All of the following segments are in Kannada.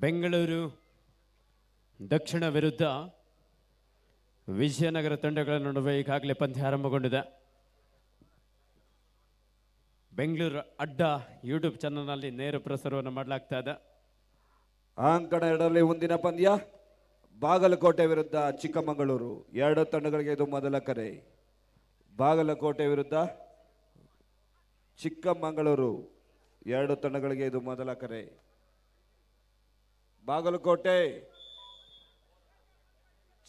ಬೆಂಗಳೂರು ದಕ್ಷಿಣ ವಿರುದ್ಧ ವಿಜಯನಗರ ತಂಡಗಳ ನಡುವೆ ಈಗಾಗಲೇ ಪಂದ್ಯ ಆರಂಭಗೊಂಡಿದೆ. ಬೆಂಗಳೂರು ಅಡ್ಡ ಯೂಟ್ಯೂಬ್ ಚಾನಲ್ನಲ್ಲಿ ನೇರ ಪ್ರಸಾರವನ್ನು ಮಾಡಲಾಗ್ತಾ ಇದೆ. ಅಂಕಣ ಎರಡರಲ್ಲಿ ಮುಂದಿನ ಪಂದ್ಯ ಬಾಗಲಕೋಟೆ ವಿರುದ್ಧ ಚಿಕ್ಕಮಗಳೂರು. ಎರಡು ತಂಡಗಳಿಗೆ ಇದು ಮೊದಲ ಕರೆ. ಬಾಗಲಕೋಟೆ ವಿರುದ್ಧ ಚಿಕ್ಕಮಗಳೂರು ಎರಡು ತಂಡಗಳಿಗೆ ಇದು ಮೊದಲ ಕರೆ. ಬಾಗಲಕೋಟೆ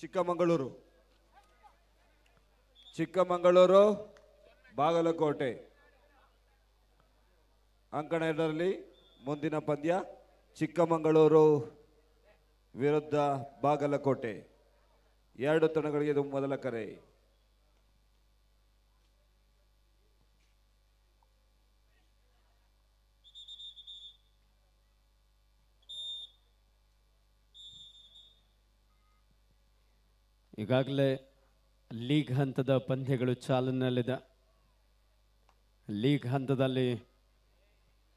ಚಿಕ್ಕಮಗಳೂರು, ಚಿಕ್ಕಮಗಳೂರು ಬಾಗಲಕೋಟೆ. ಅಂಕಣ ಎರಡರಲ್ಲಿ ಮುಂದಿನ ಪಂದ್ಯ ಚಿಕ್ಕಮಗಳೂರು ವಿರುದ್ಧ ಬಾಗಲಕೋಟೆ. ಎರಡು ತಂಡಗಳಿಗೆ ಇದು ಮೊದಲ ಕರೆ. ಈಗಾಗಲೇ ಲೀಗ್ ಹಂತದ ಪಂದ್ಯಗಳು ಚಾಲನೆಯಲ್ಲಿದೆ. ಲೀಗ್ ಹಂತದಲ್ಲಿ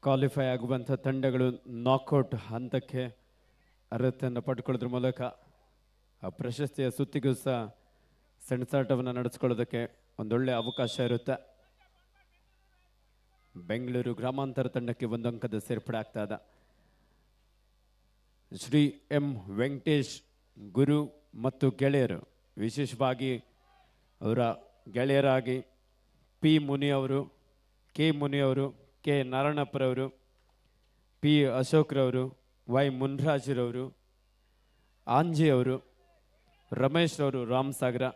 ಕ್ವಾಲಿಫೈ ಆಗುವಂಥ ತಂಡಗಳು ನಾಕ್ಔಟ್ ಹಂತಕ್ಕೆ ಅರ್ಹತೆಯನ್ನು ಪಡ್ಕೊಳ್ಳೋದ್ರ ಮೂಲಕ ಆ ಪ್ರಶಸ್ತಿಯ ಸುತ್ತಿಗೂ ಸಹ ಸೆಣಸಾಟವನ್ನು ನಡೆಸ್ಕೊಳ್ಳೋದಕ್ಕೆ ಒಂದೊಳ್ಳೆ ಅವಕಾಶ ಇರುತ್ತೆ. ಬೆಂಗಳೂರು ಗ್ರಾಮಾಂತರ ತಂಡಕ್ಕೆ ಒಂದು ಅಂಕದ ಸೇರ್ಪಡೆ ಆಗ್ತಾ ಇದೆ. ಶ್ರೀ ಎಂ ವೆಂಕಟೇಶ್ ಗುರು ಮತ್ತು ಗೆಳೆಯರು, ವಿಶೇಷವಾಗಿ ಅವರ ಗೆಳೆಯರಾಗಿ ಪಿ ಮುನಿಯವರು, ಕೆ ಮುನಿಯವರು, ಕೆ ನಾರಾಯಣಪ್ಪರವರು, ಪಿ ಅಶೋಕ್ರವರು, ವೈ ಮುನ್ರಾಜ್ರವರು, ಆಂಜಿಯವರು, ರಮೇಶ್ ರವರು ರಾಮಸಾಗರ,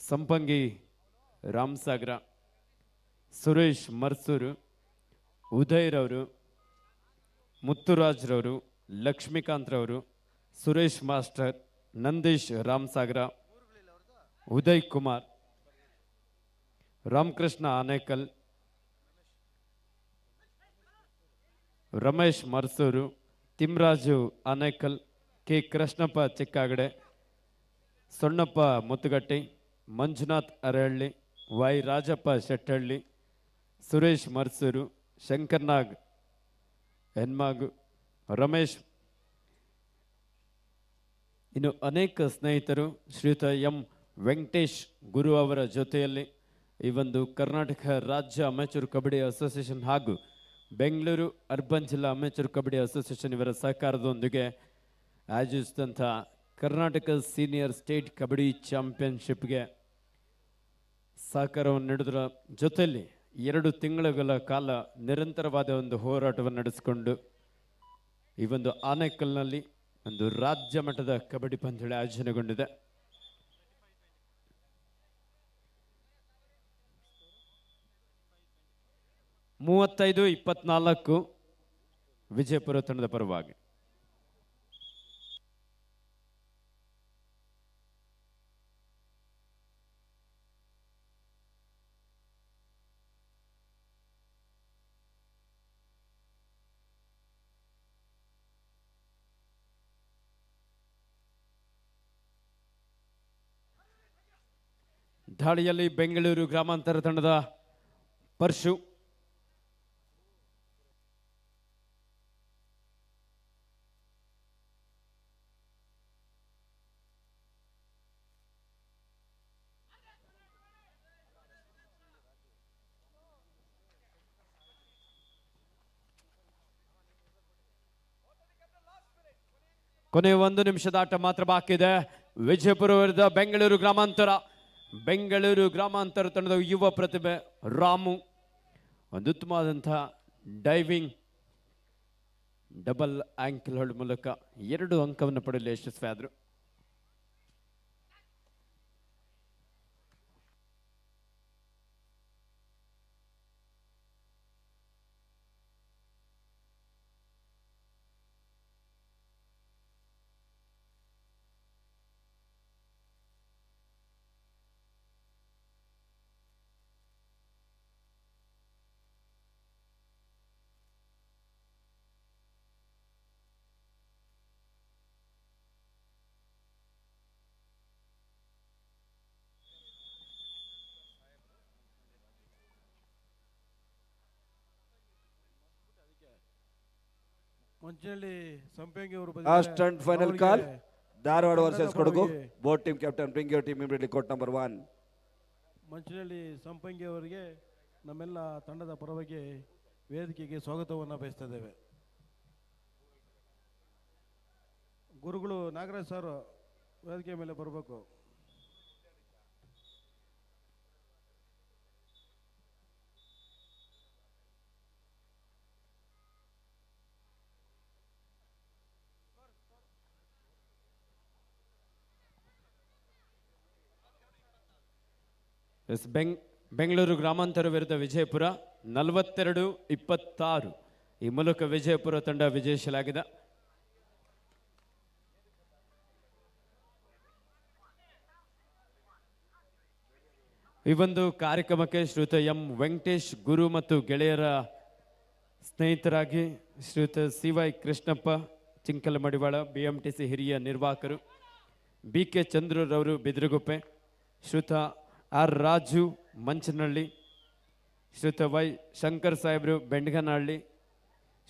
ಸಂಪಂಗಿ ರಾಮಸಾಗರ, ಸುರೇಶ್ ಮರ್ಸೂರು, ಉದಯ್ರವರು, ಮುತ್ತುರಾಜ್ರವರು, ಲಕ್ಷ್ಮೀಕಾಂತ್ರವರು, Suresh master, Nandish Ramasagara, Uday Kumar, Ramakrishna Anekal, Ramesh Marsur, Timraju Anekal, K Krishnappa Chikkagade, Sonnappa Muttugatti, Manjunath Arahalli, Y Rajappa Shettahalli, Suresh Marsur, Shankarnag Henmagu, Ramesh. ಇನ್ನು ಅನೇಕ ಸ್ನೇಹಿತರು ಶ್ರೀಯುತ ಎಂ ವೆಂಕಟೇಶ್ ಗುರು ಅವರ ಜೊತೆಯಲ್ಲಿ ಈ ಒಂದು ಕರ್ನಾಟಕ ರಾಜ್ಯ ಅಮೆಚೂರ್ ಕಬಡ್ಡಿ ಅಸೋಸಿಯೇಷನ್ ಹಾಗೂ ಬೆಂಗಳೂರು ಅರ್ಬನ್ ಜಿಲ್ಲಾ ಅಮೆಚೂರ್ ಕಬಡ್ಡಿ ಅಸೋಸಿಯೇಷನ್ ಇವರ ಸಹಕಾರದೊಂದಿಗೆ ಆಯೋಜಿಸಿದಂಥ ಕರ್ನಾಟಕ ಸೀನಿಯರ್ ಸ್ಟೇಟ್ ಕಬಡ್ಡಿ ಚಾಂಪಿಯನ್ಶಿಪ್ಗೆ ಸಹಕಾರವನ್ನು ನೀಡುವುದರ ಜೊತೆಯಲ್ಲಿ 2 ತಿಂಗಳುಗಳ ಕಾಲ ನಿರಂತರವಾದ ಒಂದು ಹೋರಾಟವನ್ನು ನಡೆಸಿಕೊಂಡು ಈ ಒಂದು ಆನೇಕಲ್ನಲ್ಲಿ ಒಂದು ರಾಜ್ಯ ಮಟ್ಟದ ಕಬಡ್ಡಿ ಪಂದ್ಯಾವಳಿ ಆಯೋಜನೆಗೊಂಡಿದೆ. ಮೂವತ್ತೈದು 24 ವಿಜಯಪುರ ತಂಡದ ಪರವಾಗಿ. ದಾಳಿಯಲ್ಲಿ ಬೆಂಗಳೂರು ಗ್ರಾಮಾಂತರ ತಂಡದ ಪರ್ಶು, ಕೊನೆ 1 ನಿಮಿಷದ ಆಟ ಮಾತ್ರ ಬಾಕಿ ಇದೆ. ವಿಜಯಪುರ ವಿರುದ್ಧ ಬೆಂಗಳೂರು ಗ್ರಾಮಾಂತರ. ಬೆಂಗಳೂರು ಗ್ರಾಮಾಂತರ ತಂಡದ ಯುವ ಪ್ರತಿಭೆ ರಾಮು ಒಂದು ಉತ್ತಮವಾದಂಥ ಡೈವಿಂಗ್ ಡಬಲ್ ಆಂಕಲ್ ಹೋಲ್ಡ್ ಮೂಲಕ 2 ಅಂಕವನ್ನು ಪಡೆಯಲು ಯಶಸ್ವಿಯಾದರು. ಮಂಚನಹಳ್ಳಿ ಸಂಪಂಗಿ ಅವರು Last and final call. Dharwad versus Kodagu. Both team captain bring your team immediately court number 1. Manchanahalli Sampangi ಅವರಿಗೆ ನಮ್ಮೆಲ್ಲ ತಂಡದ ಪರವಾಗಿ ವೇದಿಕೆಗೆ ಸ್ವಾಗತವನ್ನು ಬಯಸ್ತಾ ಇದ್ದೇವೆ. ಗುರುಗಳು ನಾಗರಾಜ್ ಸರ್ ವೇದಿಕೆ ಮೇಲೆ ಬರಬೇಕು. ಎಸ್ ಬೆಂಗಳೂರು ಗ್ರಾಮಾಂತರ ವಿರುದ್ಧ ವಿಜಯಪುರ 42-26 ಈ ಮೂಲಕ ವಿಜಯಪುರ ತಂಡ ವಿಜಯಿಸಲಾಗಿದೆ. ಈ ಒಂದು ಕಾರ್ಯಕ್ರಮಕ್ಕೆ ಶ್ರೀಯುತ ಎಂ ವೆಂಕಟೇಶ್ ಗುರು ಮತ್ತು ಗೆಳೆಯರ ಸ್ನೇಹಿತರಾಗಿ ಶ್ರೀಯುತ CY ಕೃಷ್ಣಪ್ಪ ಚಿಂಕಲಮಡಿವಾಳ BMTC ಹಿರಿಯ ನಿರ್ವಾಹಕರು, BK ಚಂದ್ರರವರು ಬಿದ್ರಗುಪ್ಪೆ, ಶ್ರೀಯುತ R ರಾಜು ಮಂಚನಹಳ್ಳಿ, ಶ್ರೀಯುತ Y ಶಂಕರ್ ಸಾಹೇಬರು ಬೆಂಡಗನಹಳ್ಳಿ,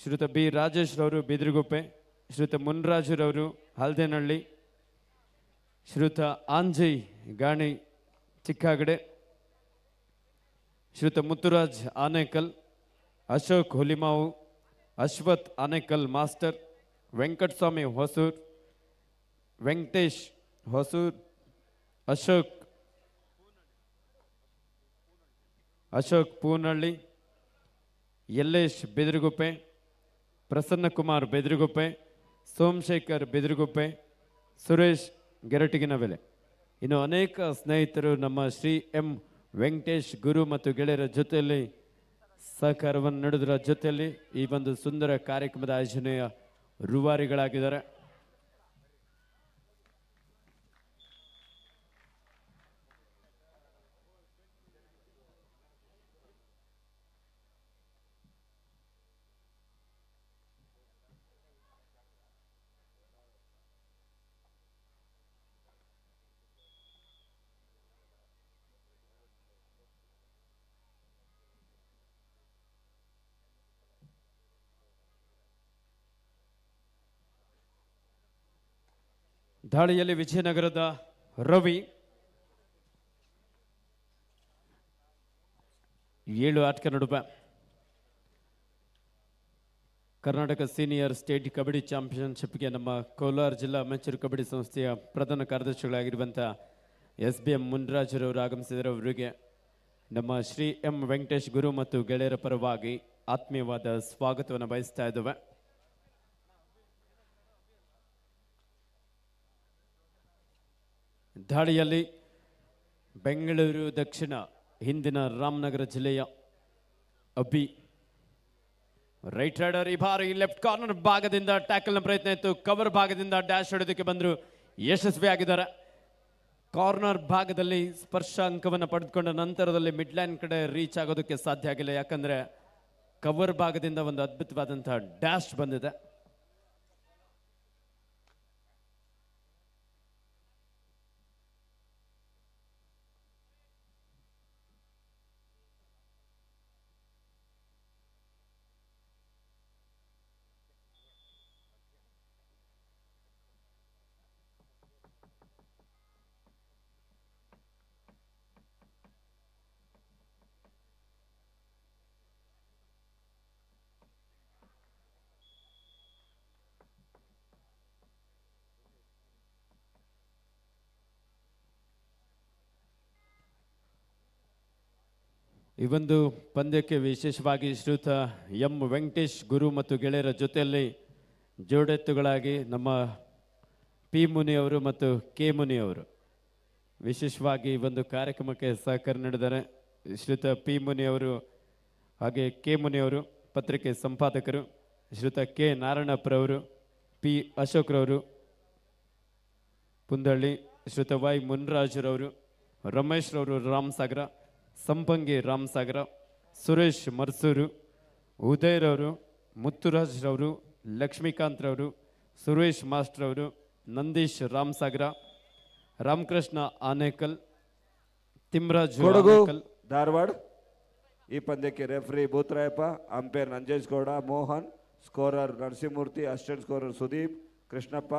ಶ್ರೀಯುತ B ರಾಜೇಶ್ ರವರು ಬಿದ್ರಗುಪ್ಪೆ, ಶ್ರೀಯುತ ಮುನ್ರಾಜುರವರು ಹಲ್ದೇನಹಳ್ಳಿ, ಶ್ರೀಯುತ ಆಂಜಯ್ ಗಾಣಿ ಚಿಕ್ಕಾಗಡೆ, ಶ್ರೀಯುತ ಮುತ್ತುರಾಜ್ ಆನೇಕಲ್, ಅಶೋಕ್ ಹುಲಿಮಾವು, ಅಶ್ವಥ್ ಆನೇಕಲ್ ಮಾಸ್ಟರ್, ವೆಂಕಟಸ್ವಾಮಿ ಹೊಸೂರ್, ವೆಂಕಟೇಶ್ ಹೊಸೂರ್, ಅಶೋಕ್ ಪೂನಹಳ್ಳಿ, ಯಲ್ಲೇಶ್ ಬೆದರಗುಪ್ಪೆ, ಪ್ರಸನ್ನಕುಮಾರ್ ಬೆದರಗುಪ್ಪೆ, ಸೋಮಶೇಖರ್ ಬೆದರಗುಪ್ಪೆ, ಸುರೇಶ್ ಗೆರಟಿಗಿನವೆಲೆ. ಇನ್ನು ಅನೇಕ ಸ್ನೇಹಿತರು ನಮ್ಮ ಶ್ರೀ ಎಂ ವೆಂಕಟೇಶ್ ಗುರು ಮತ್ತು ಗೆಳೆಯರ ಜೊತೆಯಲ್ಲಿ ಸಹಕಾರವನ್ನು ನೀಡುವುದರ ಜೊತೆಯಲ್ಲಿ ಈ ಒಂದು ಸುಂದರ ಕಾರ್ಯಕ್ರಮದ ಆಯೋಜನೆಯ ರೂವಾರಿಗಳಾಗಿದ್ದಾರೆ. ದಾಳಿಯಲ್ಲಿ ವಿಜಯನಗರದ ರವಿ 7 ಆಟಕ ನಡುವೆ ಕರ್ನಾಟಕ ಸೀನಿಯರ್ ಸ್ಟೇಟ್ ಕಬಡ್ಡಿ ಚಾಂಪಿಯನ್ಶಿಪ್ಗೆ ನಮ್ಮ ಕೋಲಾರ ಜಿಲ್ಲಾ ಅಮೆಚೂರ್ ಕಬಡ್ಡಿ ಸಂಸ್ಥೆಯ ಪ್ರಧಾನ ಕಾರ್ಯದರ್ಶಿಗಳಾಗಿರುವಂಥ SBM ಮುನ್ರಾಜರವರು ಆಗಮಿಸಿದರೆ ಅವರಿಗೆ ನಮ್ಮ ಶ್ರೀ ಎಂ ವೆಂಕಟೇಶ್ ಗುರು ಮತ್ತು ಗೆಳೆಯರ ಪರವಾಗಿ ಆತ್ಮೀಯವಾದ ಸ್ವಾಗತವನ್ನು ಬಯಸ್ತಾ ಇದ್ದೇವೆ. ದಾಳಿಯಲ್ಲಿ ಬೆಂಗಳೂರು ದಕ್ಷಿಣ ಹಿಂದಿನ ರಾಮನಗರ ಜಿಲ್ಲೆಯ ಅಬ್ಬಿ ರೈಟ್ ರೈಡರ್ ಈ ಬಾರಿ ಲೆಫ್ಟ್ ಕಾರ್ನರ್ ಭಾಗದಿಂದ ಟ್ಯಾಕಲ್ನ ಪ್ರಯತ್ನ ಇತ್ತು. ಕವರ್ ಭಾಗದಿಂದ ಡ್ಯಾಶ್ ಹೊಡೆದಕ್ಕೆ ಬಂದರು, ಯಶಸ್ವಿಯಾಗಿದ್ದಾರೆ. ಕಾರ್ನರ್ ಭಾಗದಲ್ಲಿ ಸ್ಪರ್ಶ ಅಂಕವನ್ನು ಪಡೆದುಕೊಂಡ ನಂತರದಲ್ಲಿ ಮಿಡ್ ಲೈನ್ ಕಡೆ ರೀಚ್ ಆಗೋದಕ್ಕೆ ಸಾಧ್ಯ ಆಗಿಲ್ಲ, ಯಾಕಂದ್ರೆ ಕವರ್ ಭಾಗದಿಂದ ಒಂದು ಅದ್ಭುತವಾದಂತಹ ಡ್ಯಾಶ್ ಬಂದಿದೆ. ಈ ಒಂದು ಪಂದ್ಯಕ್ಕೆ ವಿಶೇಷವಾಗಿ ಶ್ರೀಯುತ ಎಂ ವೆಂಕಟೇಶ್ ಗುರು ಮತ್ತು ಗೆಳೆಯರ ಜೊತೆಯಲ್ಲಿ ಜೋಡೆತ್ತುಗಳಾಗಿ ನಮ್ಮ ಪಿ ಮುನಿಯವರು ಮತ್ತು ಕೆ ಮುನಿಯವರು ವಿಶೇಷವಾಗಿ ಈ ಒಂದು ಕಾರ್ಯಕ್ರಮಕ್ಕೆ ಸಹಕಾರ ನೀಡಿದ್ದಾರೆ. ಶ್ರೀಯುತ ಪಿ ಮುನಿಯವರು ಹಾಗೆ ಕೆ ಮುನಿಯವರು ಪತ್ರಿಕೆ ಸಂಪಾದಕರು, ಶ್ರೀಯುತ ಕೆ ನಾರಾಯಣಪ್ಪರವರು, ಪಿ ಅಶೋಕ್ರವರು ಪುಂದಳ್ಳಿ, ಶ್ರೀಯುತ ವೈ ಮುನ್ರಾಜರವರು, ರಮೇಶ್ ರವರು ರಾಮಸಾಗರ, ಸಂಪಂಗಿ ರಾಮಸಾಗರ, ಸುರೇಶ್ ಮರ್ಸೂರು, ಉದಯರವರು, ಮುತ್ತುರಾಜ್ರವರು, ಲಕ್ಷ್ಮೀಕಾಂತ್ರವರು, ಸುರೇಶ್ ಮಾಸ್ಟ್ರವರು, ನಂದೀಶ್ ರಾಮಸಾಗರ, ರಾಮಕೃಷ್ಣ ಆನೇಕಲ್, ತಿಮ್ರಾಜ್ ಆನೇಕಲ್, ಧಾರವಾಡ. ಈ ಪಂದ್ಯಕ್ಕೆ referee Bhootharayappa, umpire Nanjesh Gowda, Mohan, scorer Narasimhamurthy, assistant scorer Sudeep, Krishnappa,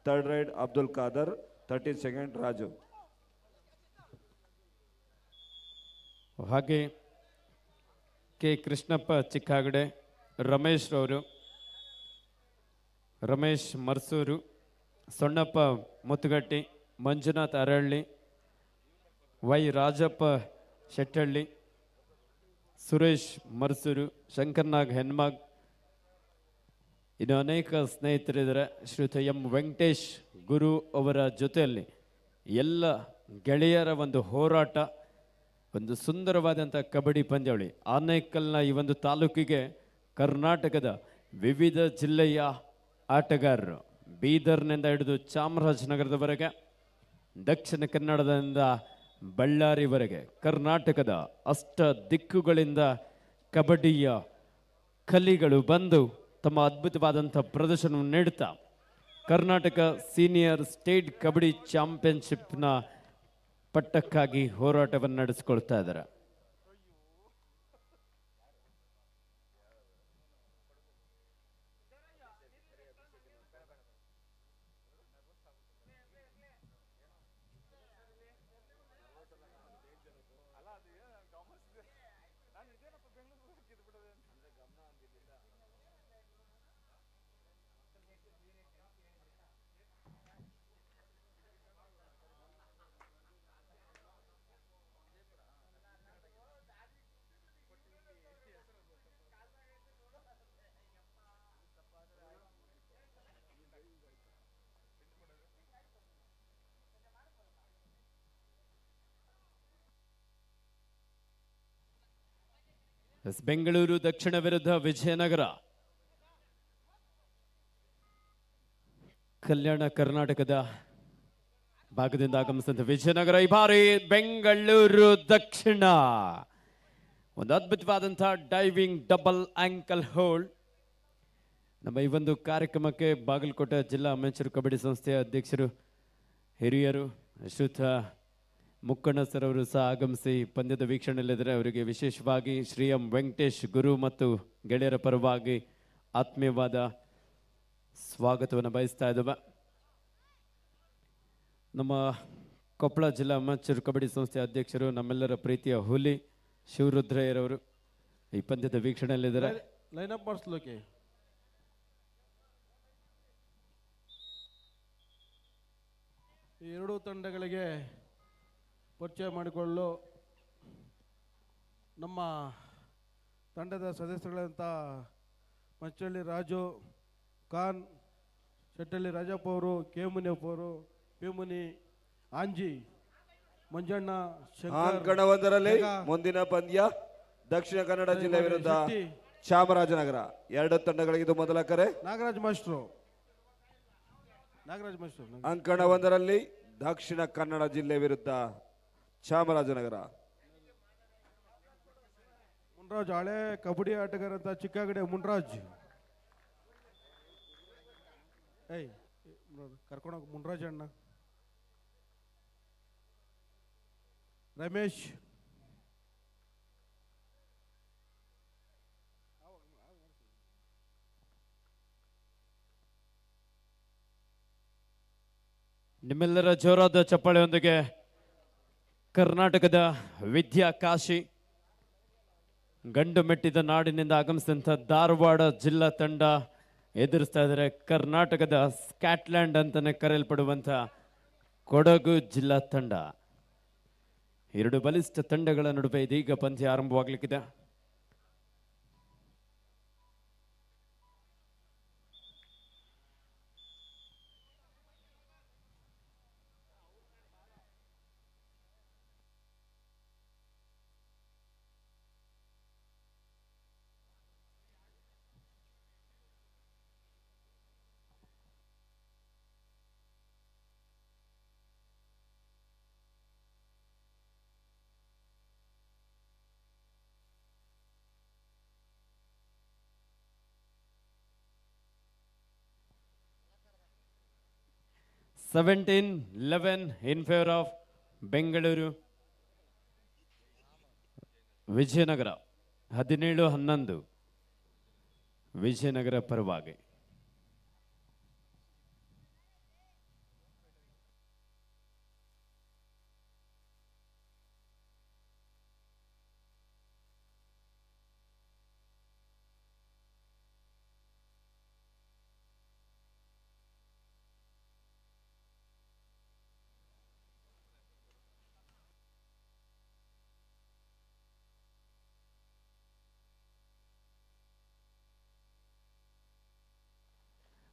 third raid Abdul Khader, 13 second Raju. ಹಾಗೆ ಕೆ ಕೃಷ್ಣಪ್ಪ ಚಿಕ್ಕಾಗಡೆ, ರಮೇಶ್ ರವರು, ರಮೇಶ್ ಮರ್ಸೂರು, ಸೊಣ್ಣಪ್ಪ ಮುತ್ತುಗಟ್ಟಿ, ಮಂಜುನಾಥ್ ಅರಳ್ಳಿ, ವೈ ರಾಜಪ್ಪ ಶೆಟ್ಟಳ್ಳಿ, ಸುರೇಶ್ ಮರ್ಸೂರು, ಶಂಕರ್ನಾಗ್ ಹೆನ್ಮಾಗ್, ಇನ್ನು ಅನೇಕ ಸ್ನೇಹಿತರಿದ್ದಾರೆ. ಶ್ರೀಯುತ ಎಂ ವೆಂಕಟೇಶ್ ಗುರು ಅವರ ಜೊತೆಯಲ್ಲಿ ಎಲ್ಲ ಗೆಳೆಯರ ಒಂದು ಹೋರಾಟ, ಒಂದು ಸುಂದರವಾದಂಥ ಕಬಡ್ಡಿ ಪಂದ್ಯಾವಳಿ. ಆನೇಕಲ್ನ ಈ ಒಂದು ತಾಲೂಕಿಗೆ ಕರ್ನಾಟಕದ ವಿವಿಧ ಜಿಲ್ಲೆಯ ಆಟಗಾರರು, ಬೀದರ್ನಿಂದ ಹಿಡಿದು ಚಾಮರಾಜನಗರದವರೆಗೆ, ದಕ್ಷಿಣ ಕನ್ನಡದಿಂದ ಬಳ್ಳಾರಿವರೆಗೆ, ಕರ್ನಾಟಕದ ಅಷ್ಟ ದಿಕ್ಕುಗಳಿಂದ ಕಬಡ್ಡಿಯ ಕಲಿಗಳು ಬಂದು ತಮ್ಮ ಅದ್ಭುತವಾದಂಥ ಪ್ರದರ್ಶನವನ್ನು ನೀಡುತ್ತಾ ಕರ್ನಾಟಕ ಸೀನಿಯರ್ ಸ್ಟೇಟ್ ಕಬಡ್ಡಿ ಚಾಂಪಿಯನ್ಶಿಪ್ನ ಪಟ್ಟಕ್ಕಾಗಿ ಹೋರಾಟವನ್ನು ನಡೆಸಿಕೊಳ್ತಾ ಇದ್ದಾರೆ. ಬೆಂಗಳೂರು ದಕ್ಷಿಣ ವಿರುದ್ಧ ವಿಜಯನಗರ. ಕಲ್ಯಾಣ ಕರ್ನಾಟಕದ ಭಾಗದಿಂದ ಆಗಮಿಸಿದ ವಿಜಯನಗರ ಈ ಬಾರಿ ಬೆಂಗಳೂರು ದಕ್ಷಿಣ ಒಂದು ಅದ್ಭುತವಾದಂತಹ ಡೈವಿಂಗ್ ಡಬಲ್ ಆಂಕಲ್ ಹೋಲ್ಡ್. ನಮ್ಮ ಈ ಒಂದು ಕಾರ್ಯಕ್ರಮಕ್ಕೆ ಬಾಗಲಕೋಟೆ ಜಿಲ್ಲಾ ಅಮೆಚೂರ್ ಕಬಡ್ಡಿ ಸಂಸ್ಥೆಯ ಅಧ್ಯಕ್ಷರು ಹಿರಿಯರು ಶ್ರೀಯುತ ಮುಕ್ಕಣ್ಣ ಸರ್ ಅವರು ಸಹ ಆಗಮಿಸಿ ಪಂದ್ಯದ ವೀಕ್ಷಣೆಯಲ್ಲಿದ್ದರೆ ಅವರಿಗೆ ವಿಶೇಷವಾಗಿ ಶ್ರೀ ಎಂ ವೆಂಕಟೇಶ್ ಗುರು ಮತ್ತು ಗೆಳೆಯರ ಪರವಾಗಿ ಆತ್ಮೀಯವಾದ ಸ್ವಾಗತವನ್ನು ಬಯಸ್ತಾ ಇದ್ದೇವೆ. ನಮ್ಮ ಕೊಪ್ಪಳ ಜಿಲ್ಲಾ ಅಮೆಚೂರ್ ಕಬಡ್ಡಿ ಸಂಸ್ಥೆಯ ಅಧ್ಯಕ್ಷರು ನಮ್ಮೆಲ್ಲರ ಪ್ರೀತಿಯ ಹುಲಿ ಶಿವರುದ್ರಯ್ಯರವರು ಈ ಪಂದ್ಯದ ವೀಕ್ಷಣೆಯಲ್ಲಿದ್ದಾರೆ. ಲೈನ್ ಅಪ್ ಮಾಡಿಸ್ಲಿಕ್ಕೆ ಈ ಎರಡೂ ತಂಡಗಳಿಗೆ ಪರಿಚಯ ಮಾಡಿಕೊಳ್ಳಲು ನಮ್ಮ ತಂಡದ ಸದಸ್ಯರುಗಳಂತ ಮಂಚಳ್ಳಿ ರಾಜು, ಖಾನ್, ಶೆಟ್ಟಳ್ಳಿ ರಾಜಪ್ಪ ಅವರು, ಕೆ ಮುನಿಯಪ್ಪ ಅವರು, ಪಿ ಮುನಿ, ಆಂಜಿ, ಮಂಜಣ್ಣ, ಅಂಕಣವೊಂದರಲ್ಲಿ ಮುಂದಿನ ಪಂದ್ಯ ದಕ್ಷಿಣ ಕನ್ನಡ ಜಿಲ್ಲೆ ವಿರುದ್ಧ ಚಾಮರಾಜನಗರ. ಎರಡು ತಂಡಗಳಿಗೆ ಇದು ಮೊದಲ ಕರೆ. ನಾಗರಾಜ್ ಮಾಸ್ಟ್ರು ಅಂಕಣವೊಂದರಲ್ಲಿ ದಕ್ಷಿಣ ಕನ್ನಡ ಜಿಲ್ಲೆ ವಿರುದ್ಧ ಚಾಮರಾಜನಗರ. ಮುನ್ರಾಜ್ ಹಳೆ ಕಬಡ್ಡಿ ಆಟಗಾರ ಅಂತ ಚಿಕ್ಕಾಗಡೆ ಮುನ್ರಾಜ್, ಕರ್ಕೊಂಡೋಗ ಮುನ್ರಾಜ್ ಅಣ್ಣ. ರಮೇಶ್, ನಿಮ್ಮೆಲ್ಲರ ಜೋರಾದ ಚಪ್ಪಾಳೆಯೊಂದಿಗೆ ಕರ್ನಾಟಕದ ವಿದ್ಯಾಕಾಶಿ, ಗಂಡು ಮೆಟ್ಟಿದ ನಾಡಿನಿಂದ ಆಗಮಿಸಿದಂಥ ಧಾರವಾಡ ಜಿಲ್ಲಾ ತಂಡ ಎದುರಿಸ್ತಾ ಇದ್ದಾರೆ ಕರ್ನಾಟಕದ ಸ್ಕಾಟ್ಲ್ಯಾಂಡ್ ಅಂತಾನೆ ಕರೆಯಲ್ಪಡುವಂಥ ಕೊಡಗು ಜಿಲ್ಲಾ ತಂಡ. ಎರಡು ಬಲಿಷ್ಠ ತಂಡಗಳ ನಡುವೆ ಇದೀಗ ಪಂದ್ಯ ಆರಂಭವಾಗಲಿಕ್ಕಿದೆ. Seventeen 11 in favor of Bengaluru. Vijayanagara 17-11. Vijayanagara ಪರವಾಗಿ.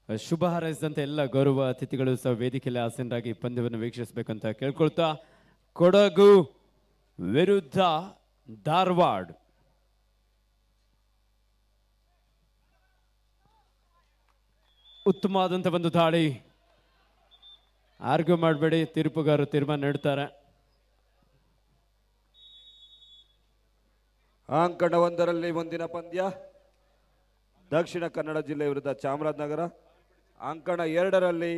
ಶುಭ ಹಾರೈಸಿದಂತೆ ಎಲ್ಲ ಗೌರವ ಅತಿಥಿಗಳು ಸಹ ವೇದಿಕೆಯಲ್ಲಿ ಆಸೀನರಾಗಿ ಪಂದ್ಯವನ್ನು ವೀಕ್ಷಿಸಬೇಕಂತ ಕೇಳ್ಕೊಳ್ತಾ, ಕೊಡಗು ವಿರುದ್ಧ ಧಾರವಾಡ. ಉತ್ತಮವಾದಂಥ ಒಂದು ದಾಳಿ. ಆರ್ಗ್ಯೂ ಮಾಡಬೇಡಿ, ತೀರ್ಪುಗಾರರು ತೀರ್ಮಾನ ನೀಡ್ತಾರೆ. ಅಂಕಣ 1ರಲ್ಲಿ ಮುಂದಿನ ಪಂದ್ಯ ದಕ್ಷಿಣ ಕನ್ನಡ ಜಿಲ್ಲೆ ವಿರುದ್ಧ ಚಾಮರಾಜನಗರ. ಅಂಕಣ 2ರಲ್ಲಿ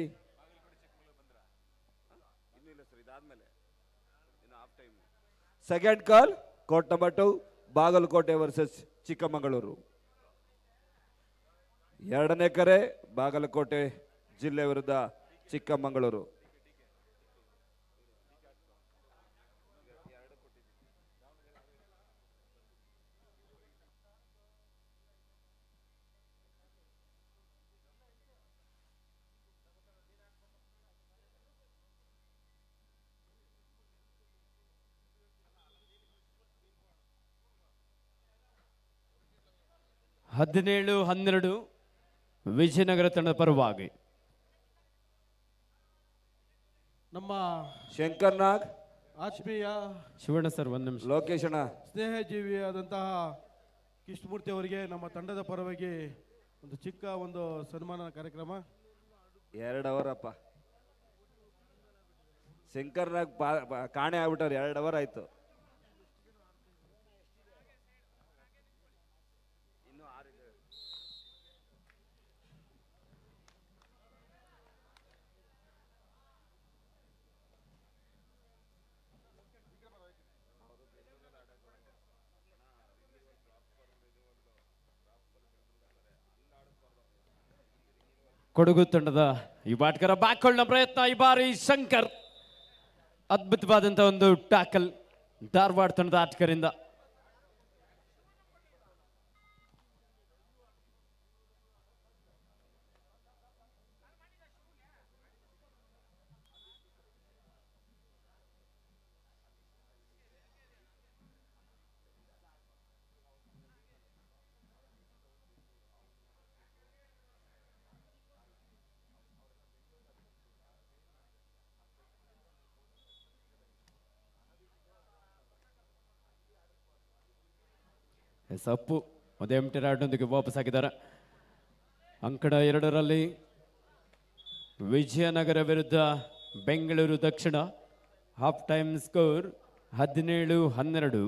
second call court number 2 Bagalkote versus Chikkamagaluru. 2ನೇ ಕರೆ ಬಾಗಲಕೋಟೆ ಜಿಲ್ಲೆ ವಿರುದ್ಧ ಚಿಕ್ಕಮಗಳೂರು. ಹದಿನೇಳು 12 ವಿಜಯನಗರ ತಂಡದ ಪರವಾಗಿ. ನಮ್ಮ ಶಂಕರ್ ನಾಗ್, ಆತ್ಮೀಯ ಶಿವಣ್ಣ ಸರ್ ಒಂದು ನಿಮಿಷ. ಲೋಕೇಶ್ ಅಣ್ಣ, ಸ್ನೇಹಜೀವಿಯಾದಂತಹ ಕೃಷ್ಣಮೂರ್ತಿ ಅವರಿಗೆ ನಮ್ಮ ತಂಡದ ಪರವಾಗಿ ಒಂದು ಚಿಕ್ಕ ಒಂದು ಸನ್ಮಾನ ಕಾರ್ಯಕ್ರಮ. 2 ಅವರಪ್ಪ. ಶಂಕರ್ ನಾಗ್ ಕಾಣೆ ಆಗ್ಬಿಟ್ಟವ್ರು. 2 ಅವರ್ ಆಯ್ತು. ಕೊಡಗು ತಂಡದ ಯುವ ಆಟಗಾರ ಬ್ಯಾಕ್ಹೋಲ್ಡ್ನ ಪ್ರಯತ್ನ. ಈ ಬಾರಿ ಶಂಕರ್ ಅದ್ಭುತವಾದಂಥ ಒಂದು ಟ್ಯಾಕಲ್ ಧಾರವಾಡ ತಂಡದ ಆಟಗಾರರಿಂದ. ಸಪ್ಪು ಒಂದು ಎಂಟಿ ರಾಡ್ನೊಂದಿಗೆ ವಾಪಸ್ ಆಗಿದ್ದಾರೆ. ಅಂಕಣ 2ರಲ್ಲಿ ವಿಜಯನಗರ ವಿರುದ್ಧ ಬೆಂಗಳೂರು ದಕ್ಷಿಣ. ಹಾಫ್ ಟೈಮ್ ಸ್ಕೋರ್ 17-12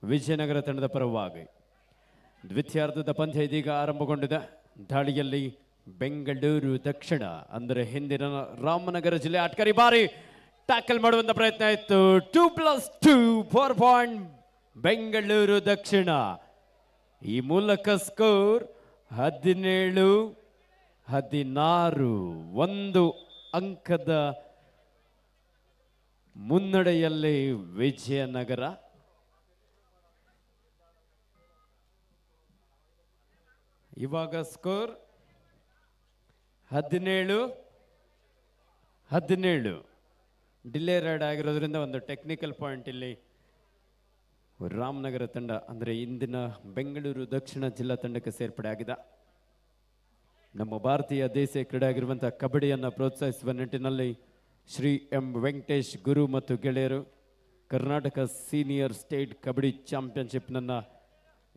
ವಿಜಯನಗರ ತಂಡದ ಪರವಾಗಿ. ದ್ವಿತೀಯಾರ್ಧದ ಪಂದ್ಯ ಇದೀಗ ಆರಂಭಗೊಂಡಿದೆ. ದಾಳಿಯಲ್ಲಿ ಬೆಂಗಳೂರು ದಕ್ಷಿಣ ಅಂದರೆ ಹಿಂದಿನ ರಾಮನಗರ ಜಿಲ್ಲೆ ಆಟಗಾರ ಬಾರಿ ಟ್ಯಾಕಲ್ ಮಾಡುವಂತ ಪ್ರಯತ್ನ ಇತ್ತು. 2+2 4 ಪಾಯಿಂಟ್ ಬೆಂಗಳೂರು ದಕ್ಷಿಣ. ಈ ಮೂಲಕ ಸ್ಕೋರ್ 17-16. 1 ಅಂಕದ ಮುನ್ನಡೆಯಲ್ಲಿ ವಿಜಯನಗರ. ಇವಾಗ ಸ್ಕೋರ್ 17-17. ಡಿಲೇ ರೈಡ್ ಆಗಿರೋದ್ರಿಂದ ಒಂದು ಟೆಕ್ನಿಕಲ್ ಪಾಯಿಂಟ್ ಇಲ್ಲಿ ರಾಮನಗರ ತಂಡ ಅಂದರೆ ಇಂದಿನ ಬೆಂಗಳೂರು ದಕ್ಷಿಣ ಜಿಲ್ಲಾ ತಂಡಕ್ಕೆ ಸೇರ್ಪಡೆ ಆಗಿದೆ. ನಮ್ಮ ಭಾರತೀಯ ದೇಶೀಯ ಕ್ರೀಡೆ ಆಗಿರುವಂಥ ಕಬಡ್ಡಿಯನ್ನು ಪ್ರೋತ್ಸಾಹಿಸುವ ನಿಟ್ಟಿನಲ್ಲಿ ಶ್ರೀ ಎಂ ವೆಂಕಟೇಶ್ ಗುರು ಮತ್ತು ಗೆಳೆಯರು ಕರ್ನಾಟಕ ಸೀನಿಯರ್ ಸ್ಟೇಟ್ ಕಬಡ್ಡಿ ಚಾಂಪಿಯನ್ಶಿಪ್ನನ್ನು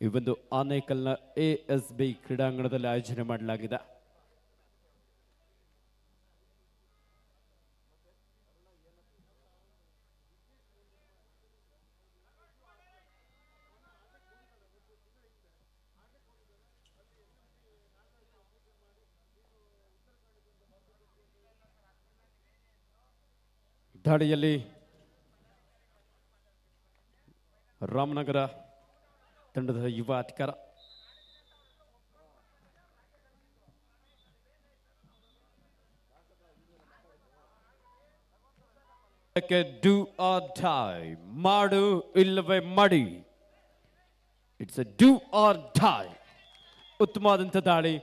ಈ ಒಂದು ಆನೇಕಲ್ನ ASB ಕ್ರೀಡಾಂಗಣದಲ್ಲಿ ಆಯೋಜನೆ ಮಾಡಲಾಗಿದೆ. ದಾಳಿಯಲ್ಲಿ ರಾಮನಗರ ತಂಡದ ಯುವ ಆಟಗಾರ ಡೂ ಆರ್ ಡೈ, ಮಾಡು ಇಲ್ಲವೇ ಮಡಿ. It's A do or die. ಉತ್ತಮವಾದಂಥ ದಾಳಿ,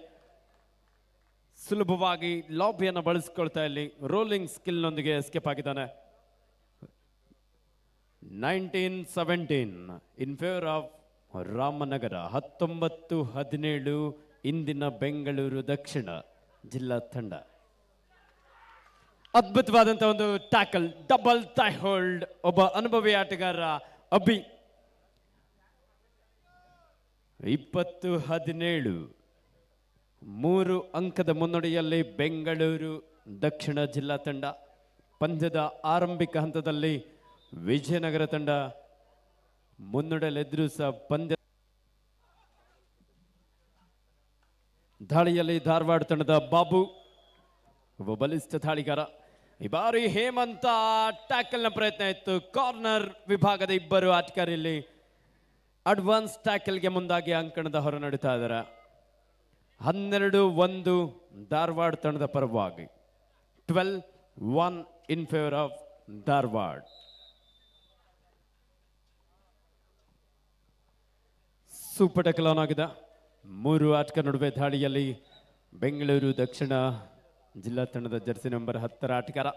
ಸುಲಭವಾಗಿ ಲಾಬಿಯನ್ನು ಬಳಸ್ಕೊಳ್ತಾ ಇಲ್ಲಿ ರೋಲಿಂಗ್ ಸ್ಕಿಲ್ನೊಂದಿಗೆ ಎಸ್ಕೇಪ್ ಆಗಿದ್ದಾನೆ. 1917 ಇನ್ ಫೇವರ್ ಆಫ್ ರಾಮನಗರ. 19-17 ಇಂದಿನ ಬೆಂಗಳೂರು ದಕ್ಷಿಣ ಜಿಲ್ಲಾ ತಂಡ. ಅದ್ಭುತವಾದಂಥ ಒಂದು ಟ್ಯಾಕಲ್, ಡಬಲ್ ಥೈ ಹೋಲ್ಡ್. ಒಬ್ಬ ಅನುಭವಿ ಆಟಗಾರ ಅಭಿ. 20-17 3 ಅಂಕದ ಮುನ್ನಡೆಯಲ್ಲಿ ಬೆಂಗಳೂರು ದಕ್ಷಿಣ ಜಿಲ್ಲಾ ತಂಡ. ಪಂದ್ಯದ ಆರಂಭಿಕ ಹಂತದಲ್ಲಿ ವಿಜಯನಗರ ತಂಡ ಮುನ್ನಡೆಯಲ್ಲಿದ್ದರೂ ಸಹ ಪಂದ್ಯ ದಾಳಿಯಲ್ಲಿ ಧಾರವಾಡ ತಂಡದ ಬಾಬು ಒಬ್ಬ ಬಲಿಷ್ಠ ದಾಳಿಗಾರ. ಈ ಬಾರಿ ಹೇಮಂತ ಟ್ಯಾಕಲ್ನ ಪ್ರಯತ್ನ ಇತ್ತು. ಕಾರ್ನರ್ ವಿಭಾಗದ ಇಬ್ಬರು ಆಟಗಾರರಲ್ಲಿ ಅಡ್ವಾನ್ಸ್ ಟ್ಯಾಕಲ್ಗೆ ಮುಂದಾಗಿ ಅಂಕಣದ ಹೊರ ನಡೀತಾ ಇದ್ದಾರೆ. 12-1 ಧಾರವಾಡ ತಂಡದ ಪರವಾಗಿ. 12-1 in favour of Dharwad. Super tackle on ಆಗಿದೆ. 3 ಆಟಗಾರ ನಡುವೆ ದಾಳಿಯಲ್ಲಿ ಬೆಂಗಳೂರು ದಕ್ಷಿಣ ಜಿಲ್ಲಾ ತಂಡದ ಜರ್ಸಿ ನಂಬರ್ 10 ಆಟಗಾರ.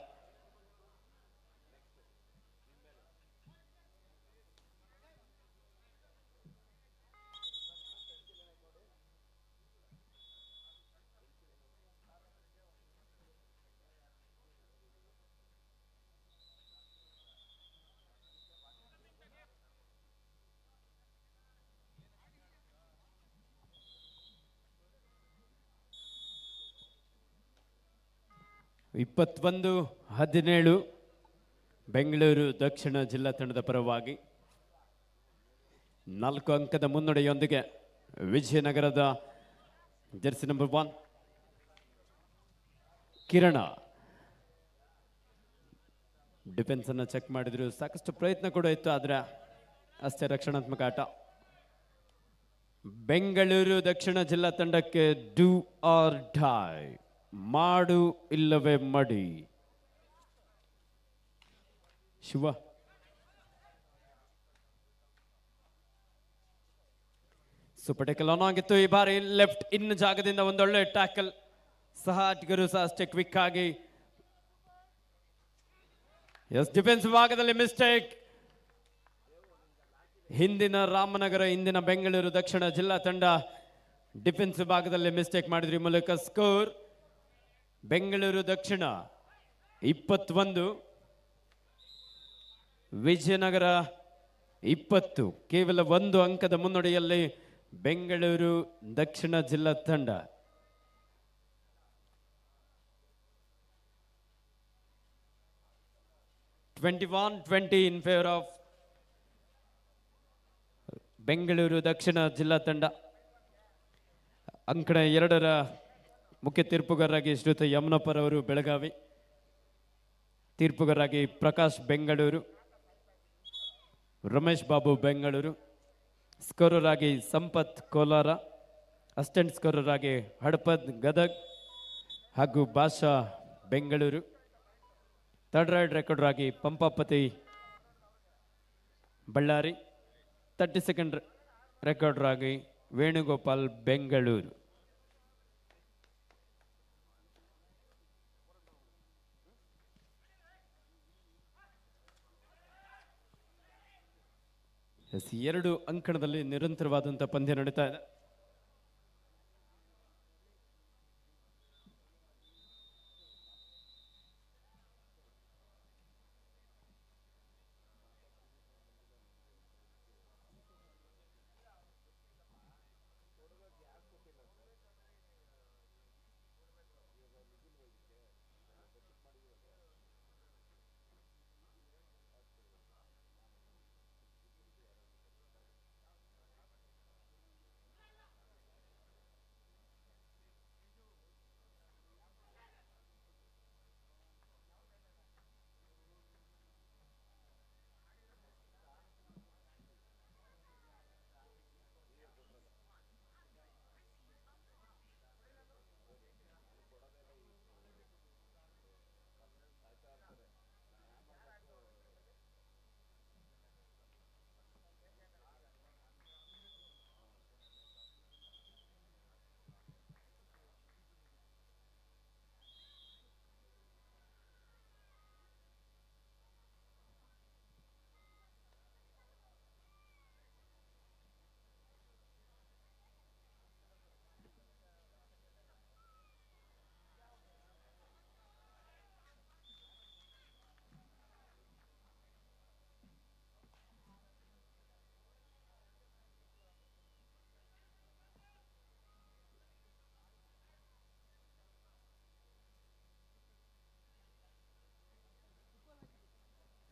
ಇಪ್ಪತ್ತೊಂದು 17 ಬೆಂಗಳೂರು ದಕ್ಷಿಣ ಜಿಲ್ಲಾ ತಂಡದ ಪರವಾಗಿ. 4 ಅಂಕದ ಮುನ್ನಡೆಯೊಂದಿಗೆ ವಿಜಯನಗರದ ಜರ್ಸಿ ನಂಬರ್ 1 ಕಿರಣ. ಡಿಫೆನ್ಸ್ ಅನ್ನು ಚೆಕ್ ಮಾಡಿದ್ರು, ಸಾಕಷ್ಟು ಪ್ರಯತ್ನ ಕೂಡ ಇತ್ತು, ಆದರೆ ಅಷ್ಟೇ ರಕ್ಷಣಾತ್ಮಕ ಆಟ. ಬೆಂಗಳೂರು ದಕ್ಷಿಣ ಜಿಲ್ಲಾ ತಂಡಕ್ಕೆ ಡೂ ಆರ್ ಡೈ, ಮಾಡು ಇಲ್ಲವೇ ಮಡಿ. ಶಿವ ಸೂಪರ್ ಟ್ಯಾಕಲ್ ಆನ್ ಆಗಿತ್ತು. ಈ ಬಾರಿ ಲೆಫ್ಟ್ ಇನ್ ಜಾಗದಿಂದ ಒಂದೊಳ್ಳೆ ಟ್ಯಾಕಲ್. ಸಹ ಆಟಗಾರರು ಸಹ ಅಷ್ಟೇ ಕ್ವಿಕ್ ಆಗಿ. ಎಸ್, ಡಿಫೆನ್ಸ್ ಭಾಗದಲ್ಲಿ ಮಿಸ್ಟೇಕ್. ಹಿಂದಿನ ರಾಮನಗರ, ಇಂದಿನ ಬೆಂಗಳೂರು ದಕ್ಷಿಣ ಜಿಲ್ಲಾ ತಂಡ ಡಿಫೆನ್ಸ್ ಭಾಗದಲ್ಲಿ ಮಿಸ್ಟೇಕ್ ಮಾಡಿದ್ರು. ಈ ಮೂಲಕ ಸ್ಕೋರ್ ಬೆಂಗಳೂರು ದಕ್ಷಿಣ 21, ವಿಜಯನಗರ 20. ಕೇವಲ 1 ಅಂಕದ ಮುನ್ನಡೆಯಲ್ಲಿ ಬೆಂಗಳೂರು ದಕ್ಷಿಣ ಜಿಲ್ಲಾ ತಂಡ. ಇನ್ ಫೇವರ್ ಆಫ್ ಬೆಂಗಳೂರು ದಕ್ಷಿಣ ಜಿಲ್ಲಾ ತಂಡ. ಅಂಕಣ 2ರ ಮುಖ್ಯ ತೀರ್ಪುಗಾರರಾಗಿ ಶ್ರೀಯುತ ಯಮನಪ್ಪರ್ ಅವರು ಬೆಳಗಾವಿ, ತೀರ್ಪುಗಾರರಾಗಿ ಪ್ರಕಾಶ್ ಬೆಂಗಳೂರು, ರಮೇಶ್ ಬಾಬು ಬೆಂಗಳೂರು, ಸ್ಕೋರರ್ ಆಗಿ ಸಂಪತ್ ಕೋಲಾರ, ಅಸಿಸ್ಟೆಂಟ್ ಸ್ಕೋರರ್ ಆಗಿ ಹಡಪದ್ ಗದಗ್ ಹಾಗೂ ಭಾಷಾ ಬೆಂಗಳೂರು, ಥರ್ಡ್ ರೈಡ್ ರೆಕಾರ್ಡರ್ ಆಗಿ ಪಂಪಾಪತಿ ಬಳ್ಳಾರಿ, 32nd ರೆಕಾರ್ಡರ್ ಆಗಿ ವೇಣುಗೋಪಾಲ್ ಬೆಂಗಳೂರು. ಎರಡು ಅಂಕಣದಲ್ಲಿ ನಿರಂತರವಾದಂಥ ಪಂದ್ಯ ನಡೀತಾ ಇದೆ.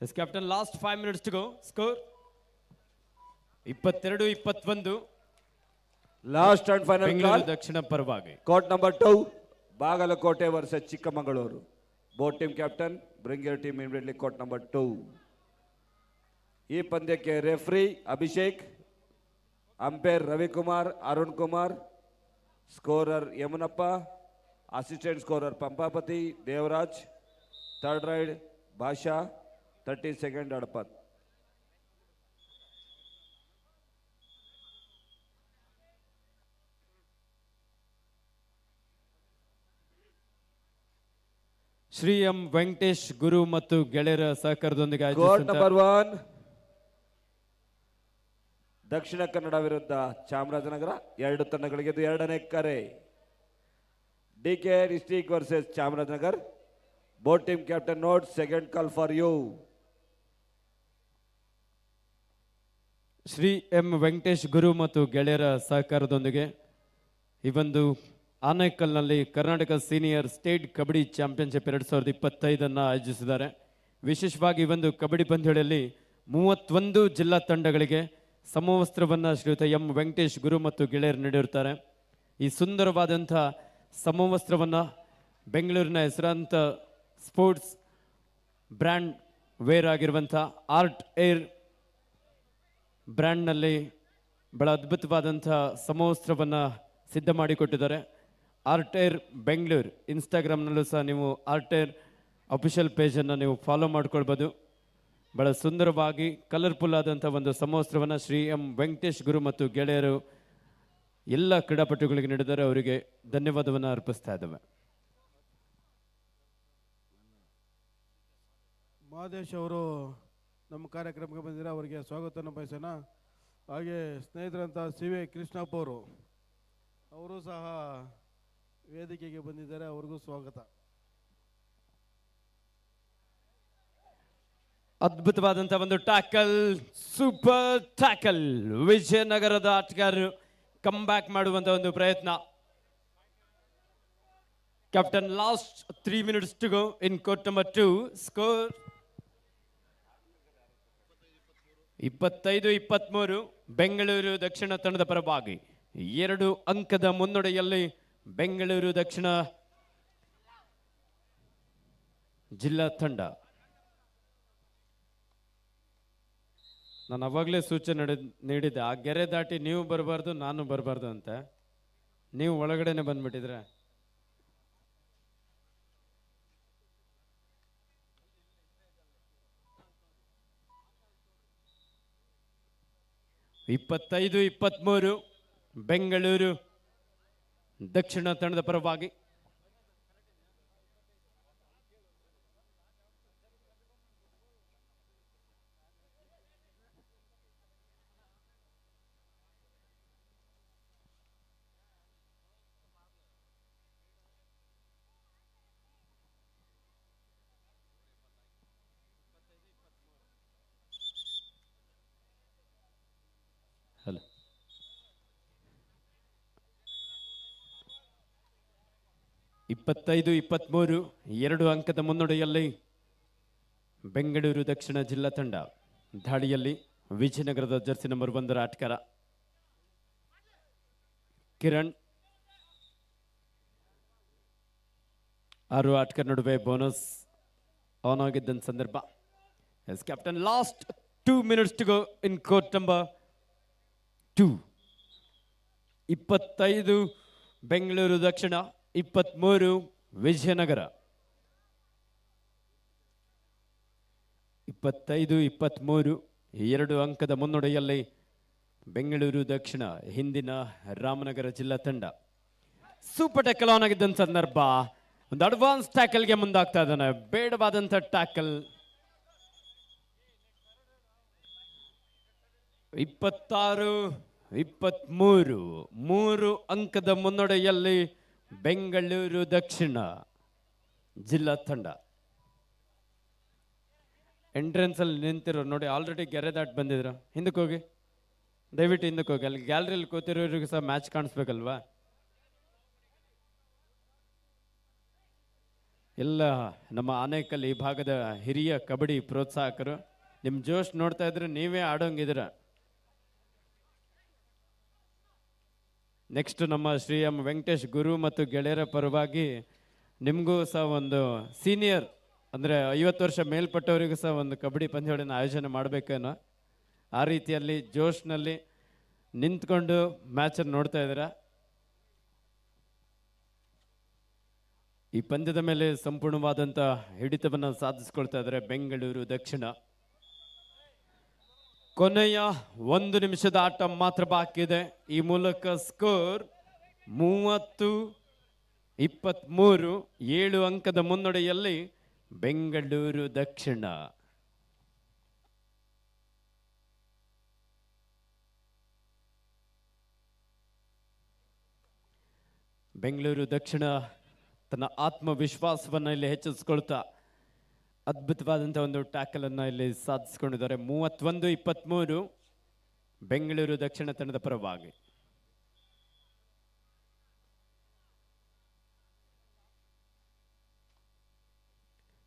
Yes captain last 5 minutes to go. Score 22-21. Last and final Bengaluru call. ದಕ್ಷಿಣ ಪರವಾಗಿ. Court number 2 Bagalkote versus Chikkamagaluru. Both team captain bring your team immediately court number 2. ಈ ಪಂದ್ಯಕ್ಕೆ referee Abhishek, umpire Ravikumar, Arun Kumar, scorer Yamunappa, assistant scorer Pampapati, Devaraj, third raid Basha, 30 second Adapath. Shri M Venkatesh Guru ಮತ್ತು ಗೆಳೆಯರ ಸಹಕಾರದೊಂದಿಗೆ ಕೋರ್ಟ್ ನಂಬರ್ 1 ದಕ್ಷಿಣ ಕನ್ನಡ ವಿರುದ್ಧ ಚಾಮರಾಜನಗರ. 2 ತಂಡಗಳಿಗೆ ಇದು 2ನೇ ಕರೆ. DK district versus Chamarajanagar. Both team captain note second call for you. Shri M Venkatesh Guru ಮತ್ತು ಗೆಳೆಯರ ಸಹಕಾರದೊಂದಿಗೆ ಈ ಒಂದು ಆನೇಕಲ್ನಲ್ಲಿ Karnataka senior state kabaddi championship 2025 ಆಯೋಜಿಸಿದ್ದಾರೆ. ವಿಶೇಷವಾಗಿ ಈ ಒಂದು ಕಬಡ್ಡಿ ಪಂದ್ಯಾವಳಿಯಲ್ಲಿ 31 ಜಿಲ್ಲಾ ತಂಡಗಳಿಗೆ ಸಮವಸ್ತ್ರವನ್ನು ಶ್ರೀಯುತ ಎಂ ವೆಂಕಟೇಶ್ ಗುರು ಮತ್ತು ಗೆಳೆಯರು ನೀಡಿರುತ್ತಾರೆ. ಈ ಸುಂದರವಾದಂಥ ಸಮವಸ್ತ್ರವನ್ನು ಬೆಂಗಳೂರಿನ ಹೆಸರಾಂತ ಸ್ಪೋರ್ಟ್ಸ್ ಬ್ರ್ಯಾಂಡ್ ವೇರ್ ಆಗಿರುವಂಥ ಆರ್ಟ್ ಏರ್ ಬ್ರ್ಯಾಂಡ್ನಲ್ಲಿ ಬಹಳ ಅದ್ಭುತವಾದಂಥ ಸಮವಸ್ತ್ರವನ್ನು ಸಿದ್ಧ ಮಾಡಿಕೊಟ್ಟಿದ್ದಾರೆ. ಆರ್ಟ್ ಏರ್ ಬೆಂಗಳೂರು ಇನ್ಸ್ಟಾಗ್ರಾಮ್ನಲ್ಲೂ ಸಹ ನೀವು ಆರ್ಟ್ ಏರ್ ಅಫಿಷಿಯಲ್ ಪೇಜನ್ನು ನೀವು ಫಾಲೋ ಮಾಡ್ಕೊಳ್ಬೋದು. ಬಹಳ ಸುಂದರವಾಗಿ ಕಲರ್ಫುಲ್ ಆದಂಥ ಒಂದು ಸಮವಸ್ತ್ರವನ್ನು ಶ್ರೀ ಎಂ ವೆಂಕಟೇಶ್ ಗುರು ಮತ್ತು ಗೆಳೆಯರು ಎಲ್ಲ ಕ್ರೀಡಾಪಟುಗಳಿಗೆ ನೀಡಿದ್ದಾರೆ. ಅವರಿಗೆ ಧನ್ಯವಾದವನ್ನು ಅರ್ಪಿಸ್ತಾ ಇದ್ದೇವೆ. ಮಹದೇಶ್ ಅವರು ನಮ್ಮ ಕಾರ್ಯಕ್ರಮಕ್ಕೆ ಬಂದಿದ್ದಾರೆ, ಅವರಿಗೆ ಸ್ವಾಗತವನ್ನು ಬಯಸೋಣ. ಹಾಗೆ ಸ್ನೇಹಿತರಂತ ಸಿ ವಿ ಕೃಷ್ಣಪ್ಪ ಅವರು ಸಹ ವೇದಿಕೆಗೆ ಬಂದಿದ್ದಾರೆ, ಅವ್ರಿಗೂ ಸ್ವಾಗತ. ಅದ್ಭುತವಾದಂಥ ಒಂದು ಟ್ಯಾಕಲ್, ಸೂಪರ್ ಟ್ಯಾಕಲ್. ವಿಜಯನಗರದ ಆಟಗಾರರು ಕಮ್ ಬ್ಯಾಕ್ ಮಾಡುವಂಥ ಒಂದು ಪ್ರಯತ್ನ. Captain last 3 minutes to go in court number 2. Score 25-23. Bengaluru Dakshina ತಂಡದ ಪರವಾಗಿ 2 ಅಂಕದ ಮುನ್ನಡೆಯಲ್ಲಿ ಬೆಂಗಳೂರು ದಕ್ಷಿಣ ಜಿಲ್ಲಾ ತಂಡ. ನಾನು ಅವಾಗಲೇ ಸೂಚನೆ ನೀಡಿದ್ದೆ, ಆ ಗೆರೆ ದಾಟಿ ನೀವು ಬರಬಾರ್ದು, ನಾನು ಬರಬಾರ್ದು ಅಂತ. ನೀವು ಒಳಗಡೆನೆ ಬಂದ್ಬಿಟ್ಟಿದ್ರೆ. ಇಪ್ಪತ್ತೈದು 23 ಬೆಂಗಳೂರು ದಕ್ಷಿಣ ತಂಡದ ಪರವಾಗಿ. ಹಲೋ, 25-23 2 ಅಂಕದ ಮುನ್ನಡೆಯಲ್ಲಿ ಬೆಂಗಳೂರು ದಕ್ಷಿಣ ಜಿಲ್ಲಾ ತಂಡ. ದಾಳಿಯಲ್ಲಿ ವಿಜಯನಗರದ ಜರ್ಸಿ ನಂಬರ್ 1 ಆಟಗಾರ ಕಿರಣ್. 6 ಆಟಗಾರ ನಡುವೆ ಬೋನಸ್ ಆನ್ ಆಗಿದ್ದ ಸಂದರ್ಭ. Yes captain last 2 minutes to go in court number 2. 25 Bengaluru Dakshina, 23 Vijayanagara. 25-23 2 ಅಂಕದ ಮುನ್ನಡೆಯಲ್ಲಿ ಬೆಂಗಳೂರು ದಕ್ಷಿಣ ಹಿಂದಿನ ರಾಮನಗರ ಜಿಲ್ಲಾ ತಂಡ. ಸೂಪರ್ ಟ್ಯಾಕಲ್ ಆನ್ ಆಗಿದ್ದ ಸಂದರ್ಭ ಒಂದು ಅಡ್ವಾನ್ಸ್ ಟ್ಯಾಕಲ್ಗೆ ಮುಂದಾಗ್ತಾ ಇದ್ದಾನೆ. ಬೇಡವಾದಂಥ ಟ್ಯಾಕಲ್. 26-23 3 ಅಂಕದ ಮುನ್ನಡೆಯಲ್ಲಿ ಬೆಂಗಳೂರು ದಕ್ಷಿಣ ಜಿಲ್ಲಾ ತಂಡ. ಎಂಟ್ರೆನ್ಸ್ ಅಲ್ಲಿ ನಿಂತಿರೋ ನೋಡಿ, ಆಲ್ರೆಡಿ ಗೆರೆ ದಾಟ್ ಬಂದಿದ್ರ. ಹಿಂದಕ್ಕೆ ಹೋಗಿ, ದಯವಿಟ್ಟು ಹಿಂದಕ್ಕೆ ಹೋಗಿ. ಅಲ್ಲಿ ಗ್ಯಾಲರಿಯಲ್ಲಿ ಕೂತಿರೋರಿಗೆ ಸಹ ಮ್ಯಾಚ್ ಕಾಣಿಸ್ಬೇಕಲ್ವಾ. ಎಲ್ಲ ನಮ್ಮ ಆನೇಕಲ್ ಈ ಭಾಗದ ಹಿರಿಯ ಕಬಡ್ಡಿ ಪ್ರೋತ್ಸಾಹಕರು. ನಿಮ್ಮ ಜೋಶ್ ನೋಡ್ತಾ ಇದ್ರೆ ನೀವೇ ಆಡೋಂಗಿದ್ದೀರ. ನೆಕ್ಸ್ಟ್ ನಮ್ಮ ಶ್ರೀ ಎಂ ವೆಂಕಟೇಶ್ ಗುರು ಮತ್ತು ಗೆಳೆಯರ ಪರವಾಗಿ ನಿಮಗೂ ಸಹ ಒಂದು ಸೀನಿಯರ್ ಅಂದರೆ 50 ವರ್ಷ ಮೇಲ್ಪಟ್ಟವರಿಗೂ ಸಹ ಒಂದು ಕಬಡ್ಡಿ ಪಂದ್ಯಾವಳಿನ ಆಯೋಜನೆ ಮಾಡಬೇಕೇನೋ ಆ ರೀತಿಯಲ್ಲಿ ಜೋಶ್ನಲ್ಲಿ ನಿಂತ್ಕೊಂಡು ಮ್ಯಾಚನ್ನು ನೋಡ್ತಾ ಇದ್ದೀರಾ. ಈ ಪಂದ್ಯದ ಮೇಲೆ ಸಂಪೂರ್ಣವಾದಂಥ ಹಿಡಿತವನ್ನು ಸಾಧಿಸ್ಕೊಳ್ತಾ ಇದ್ದಾರೆ ಬೆಂಗಳೂರು ದಕ್ಷಿಣ. ಕೊನೆಯ 1 ನಿಮಿಷದ ಆಟ ಮಾತ್ರ ಬಾಕಿ ಇದೆ. ಈ ಮೂಲಕ ಸ್ಕೋರ್ 30-23, 7 ಅಂಕದ ಮುನ್ನಡೆಯಲ್ಲಿ ಬೆಂಗಳೂರು ದಕ್ಷಿಣ. ಬೆಂಗಳೂರು ದಕ್ಷಿಣ ತನ್ನ ಆತ್ಮವಿಶ್ವಾಸವನ್ನು ಇಲ್ಲಿ ಹೆಚ್ಚಿಸ್ಕೊಳ್ತಾ ಅದ್ಭುತವಾದಂಥ ಒಂದು ಟ್ಯಾಕಲ್ ಅನ್ನು ಇಲ್ಲಿ ಸಾಧಿಸಿಕೊಂಡಿದ್ದಾರೆ. 31-23 ಬೆಂಗಳೂರು ದಕ್ಷಿಣ ತಂಡದ ಪರವಾಗಿ.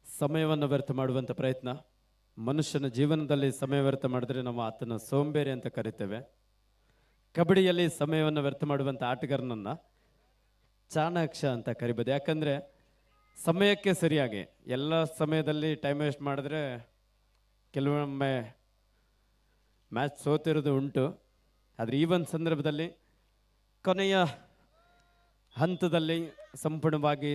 ಸಮಯವನ್ನು ವ್ಯರ್ಥ ಮಾಡುವಂಥ ಪ್ರಯತ್ನ. ಮನುಷ್ಯನ ಜೀವನದಲ್ಲಿ ಸಮಯ ವ್ಯರ್ಥ ಮಾಡಿದ್ರೆ ನಾವು ಆತನ ಸೋಂಬೇರಿ ಅಂತ ಕರಿತೇವೆ. ಕಬಡ್ಡಿಯಲ್ಲಿ ಸಮಯವನ್ನು ವ್ಯರ್ಥ ಮಾಡುವಂಥ ಆಟಗಾರನನ್ನು ಚಾಣಾಕ್ಷ ಅಂತ ಕರಿಬೋದು. ಯಾಕಂದರೆ ಸಮಯಕ್ಕೆ ಸರಿಯಾಗಿ ಎಲ್ಲ ಸಮಯದಲ್ಲಿ ಟೈಮ್ ವೇಸ್ಟ್ ಮಾಡಿದ್ರೆ ಕೆಲವೊಮ್ಮೆ ಮ್ಯಾಚ್ ಸೋತಿರೋದು ಉಂಟು. ಆದರೆ ಈ ಒಂದು ಸಂದರ್ಭದಲ್ಲಿ ಕೊನೆಯ ಹಂತದಲ್ಲಿ ಸಂಪೂರ್ಣವಾಗಿ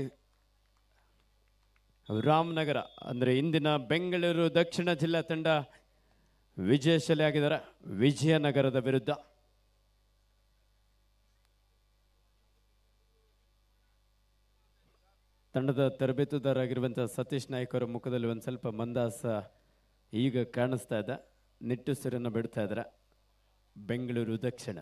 ರಾಮನಗರ ಅಂದರೆ ಇಂದಿನ ಬೆಂಗಳೂರು ದಕ್ಷಿಣ ಜಿಲ್ಲಾ ತಂಡ ವಿಜಯಶಾಲಿಯಾಗಿದ್ದಾರೆ ವಿಜಯನಗರದ ವಿರುದ್ಧ. ತಂಡದ ತರಬೇತುದಾರರಾಗಿರುವಂಥ ಸತೀಶ್ ನಾಯ್ಕ ಅವರ ಮುಖದಲ್ಲಿ ಒಂದು ಸ್ವಲ್ಪ ಮಂದಹಾಸ ಈಗ ಕಾಣಿಸ್ತಾ ಇದೆ. ನಿಟ್ಟುಸಿರನ್ನು ಬಿಡ್ತಾ ಇದ್ದಾರೆ ಬೆಂಗಳೂರು ದಕ್ಷಿಣ.